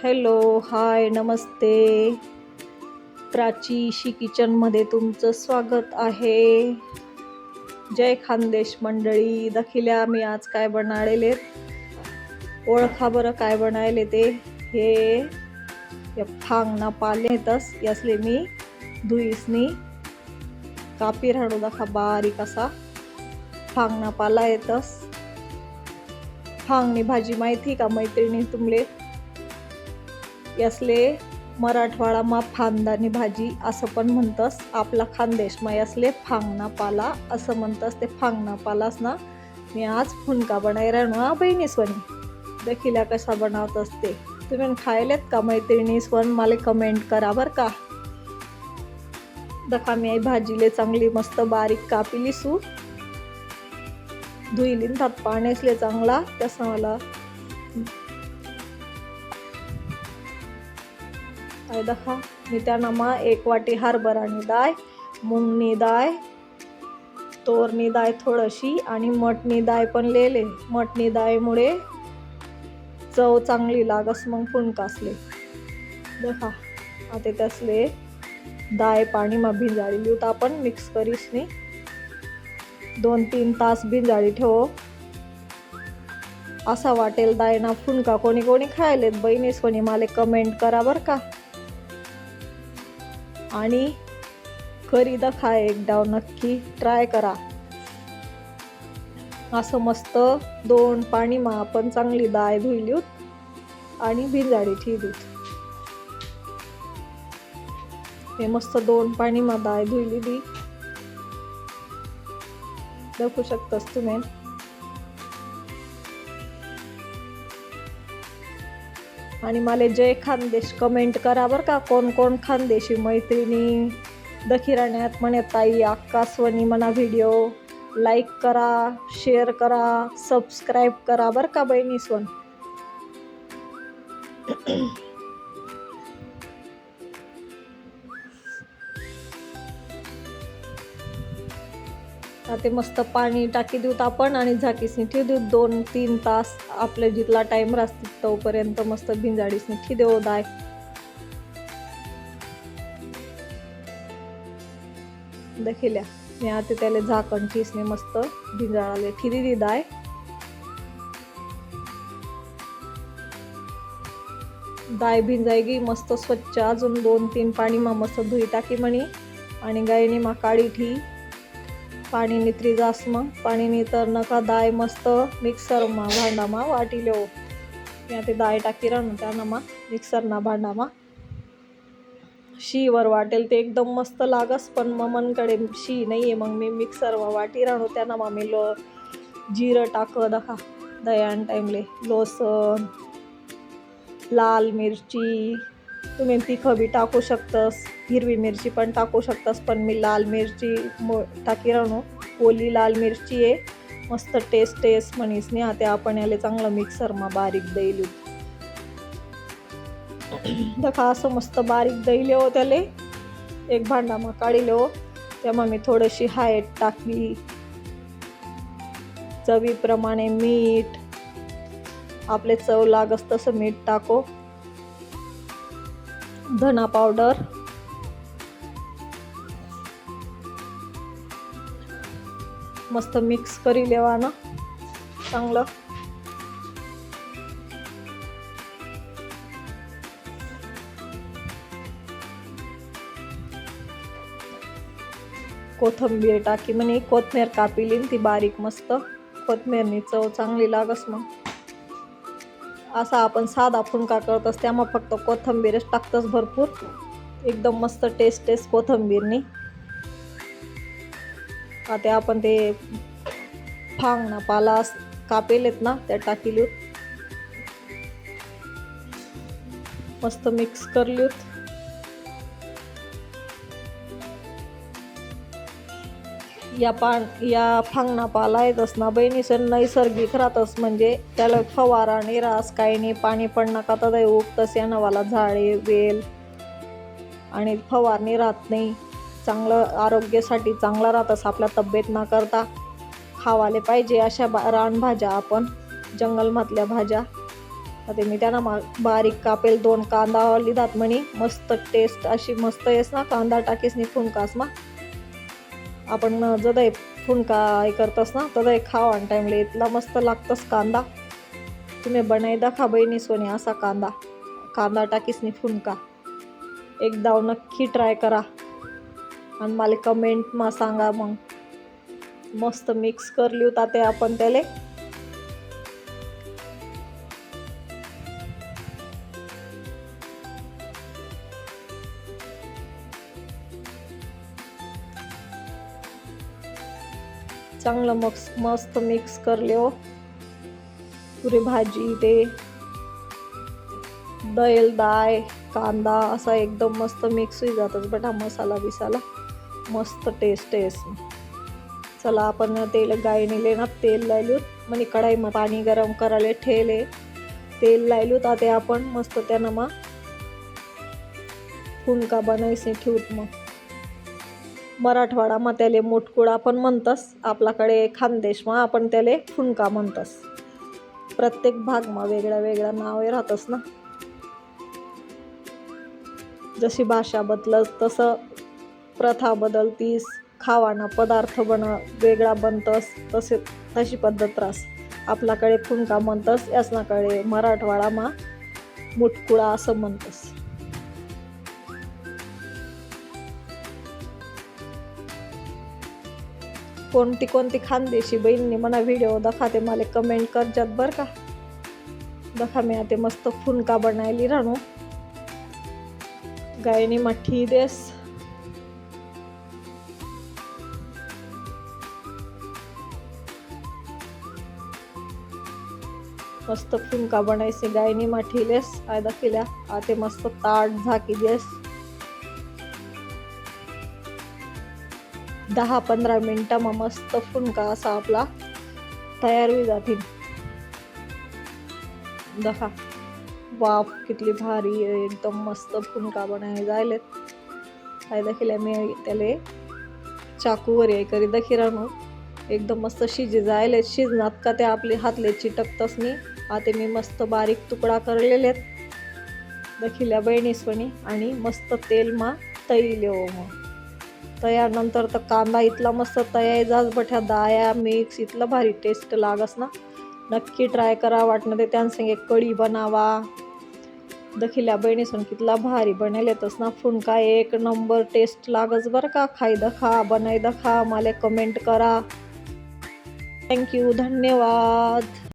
Hello, हाय, नमस्ते. प्राची किचनमध्ये तुमचं स्वागत आहे. जय खानदेश मंडळी. दखिल्या मी आज काय बनाळेले, ओळखा बरं काय बनायले ते. हे फांग ना पाले तस यासले मी धुईसनी कापी राहणू दाखा बारीक असा फांग ना पाला येतस. फांगनी भाजी माहिती का मैत्रिणी तुमले? यासले मराठवाडामा फांदानी भाजी असं पण म्हणतस. आपला खानदेशमा यासले फांगना पाला असं म्हणतस. ते फांगना पालास ना मी आज फुनका बनाई राहणू हा बहिणीस्वनी. दखिल्या कसा बनवतस ते तुम्ही खायलेत का मैत्रिणी स्वन? मला कमेंट करा बर का. दखा मी भाजीले चांगली मस्त बारीक कापिली सू धुईली त्यात पाण्यासले चांगला तसा मला दखा. मी त्यानामा 1 वाटी हरभरानी डाळ, मुंगनी डाळ, तोरनी डाळ थोडीशी आणि मटनी डाळ पण लेले. मटनी डाळीमुळे चव चांगली लागस मग फुनकासले. दखा आता त्यासले डाळ पाणीमा भिंजाळी लिहूत आपण मिक्स करीसनी 2-3 तास भिंजाळी ठेवो. असा वाटेल डाळीना फुनका कोणी कोणी खायलेत बहिणीस कोणी मला कमेंट करा बर का. आणि करी दखा एकदा नक्की ट्राय करा. असं मस्त 2 पाणीमा आपण चांगली डाळ धुईलीत आणि भिंजाळी ठेवलीत. हे मस्त 2 पाणीमा डाळ धुईली दाखवू शकतास तुम्ही. आणि मला जय खानदेश कमेंट करा बर का. कोण कोण खानदेशी मैत्रिणी दखिराण्यात म्हणे ताई आकाशवणी म्हणा. व्हिडिओ लाईक करा, शेअर करा, सबस्क्राईब करा बर का बहिणीस्वन. ते मस्त पाणी टाकी देऊत आपण आणि झाकीसनी ठेव देऊ 2-3 तास. आपल्या जितला टाइम राहतो तोपर्यंत मस्त भिंजाडीसनी ठेव देऊ डाळ. दखिल्या मी आता त्याला झाकण ठेसने मस्त भिंजाळाले ठेवली डाळ. डाळ भिंजायगी मस्त स्वच्छ अजून 2-3 पाणीमा मस्त धुई टाकी म्हणी आणि गायनी मा काढी ठी पाणी नित्री जास. मग पाणी नितर नका डाळ मस्त मिक्सरमा भांडामा वाटी लो. मी आता डाळ टाकी राहणू त्यानामा मिक्सरना भांडामा शीवर वाटेल ते एकदम मस्त लागस. पण ममनकडे शी नाही आहे मग मी मिक्सरमा वाटी राहणू त्यानामा मी जिरं टाक दखा दयान टाईमले लसूण, लाल मिरची, तुम्ही तिखं बी टाकू शकतस, हिरवी मिरची पण टाकू शकतस. पण मी लाल मिरची टाकी राहणू ओली लाल मिरची आहे मस्त टेस्ट म्हणीस नाही. आता आपण याला चांगलं मिक्सरमा बारीक दैलू दखा. असं मस्त बारीक दैले हो त्याले एक भांडामा काढिले हो. तेव्हा मी थोडीशी हळद टाकली, चवीप्रमाणे मीठ, आपले चव लागस तसं मीठ टाको, धना पावडर, मस्त मिक्स करी लेवा ना चांगलं. कोथिंबीर टाकी म्हणे कोथमीर कापिली ती बारीक मस्त. कोथमीरनी चव चांगली लागस मग. असा आपण साधा फुनका करतस त्यामुळे फक्त कोथिंबीरच टाकतस भरपूर. एकदम मस्त टेस्ट कोथिंबीरनी. आता आपण ते फांग ना पाला कापेलेत ना त्या टाकीलूत मस्त मिक्स करल्यूत. या फांगना पाला येतस ना बहिणी सर नैसर्गिक राहतस. म्हणजे त्याला फवारा नाही रास काही नाही, पाणी पण नका तर उगतस. या नवाला झाडे वेल आणि फवारणी राहत नाही. चांगलं आरोग्यासाठी चांगला राहतस. आपल्या तब्येत ना करता खावाले पाहिजे अशा रानभाज्या आपण जंगलमधल्या भाज्या आता मी त्यांना बारीक कापेल 2 कांदा लिहितात म्हणे मस्त टेस्ट अशी मस्त येस ना कांदा टाकीस नि फुनकास मा आपण जदा फुनका हे करतस ना तदा खावा टाईमला इतला मस्त लागतस कांदा तुम्ही बनाई दाखा बहिणी सोनी असा कांदा टाकीस नि फुनका एकदा नक्की ट्राय करा आणि मला कमेंटमा सांगा मग मस्त मिक्स कर लिहू ते आपण त्याले चांगलं मस्त मिक्स कर लिओ पुरी भाजी ते दाय कांदा असा एकदम मस्त मिक्स होई जातच बेटा मसाला बिसाला मस्त टेस्ट येस चला आपण तेल गायनीले ना तेल लायलू म्हणे कढाईमा पाणी गरम करायला ठेवले तेल लायलू ते आपण मस्त त्यानं मग फुनका बनायचे ठेवत मग मराठवाडामा त्याले मुटकुळा पण म्हणतस आपल्याकडे खानदेशमा आपण त्याले फुनका म्हणतस प्रत्येक भागमा वेगळा नावे राहतस ना जशी भाषा बदलत तसं प्रथा बदलतीस खावाना पदार्थ वेगळा बनतस तशी पद्धत रास आपल्याकडे फुनका म्हणतस यासनाकडे मराठवाडामा मुटकुळा असं म्हणतस कोणती खानदेशी बहिणी मला व्हिडिओ दाखवते मला कमेंट करजात बर का दाखा मी आता मस्त फुनका बनायली राहणू गायनी मठी देस मस्त फुनका बनायचे गायनी माठीलेस आय दाखिल्या आते मस्त ताट झाकी देस 10-15 मिनिटांमा मस्त फुनका असा आपला तयार होई जातील दहा वाफ कितली भारी एकदम मस्त फुनका बनाय जायलेत काय दाखिल्या मी त्याले चाकूवर हे करी दाखिरानो एकदम मस्त शिजी जायले शिजनात का ते आपले हातले चिटकतस नाही आता मी मस्त बारीक तुकडा करलेलेत दाखिल्या बहिणीसवणी आणि मस्त तेलमा तळले मग तयानंतर तर कांदा इतला मस्त तयार जास बठ्या दाया मिक्स इतलं भारी टेस्ट लागस ना नक्की ट्राय करा वाटणं ते त्यांसंगे कढी बनावा दाखिल्या बहिणीसून कितला भारी बनेलेतस ना फुनका 1 नंबर टेस्ट लागस बरं का खाई दखा बनाई दखा मला कमेंट करा थँक्यू धन्यवाद।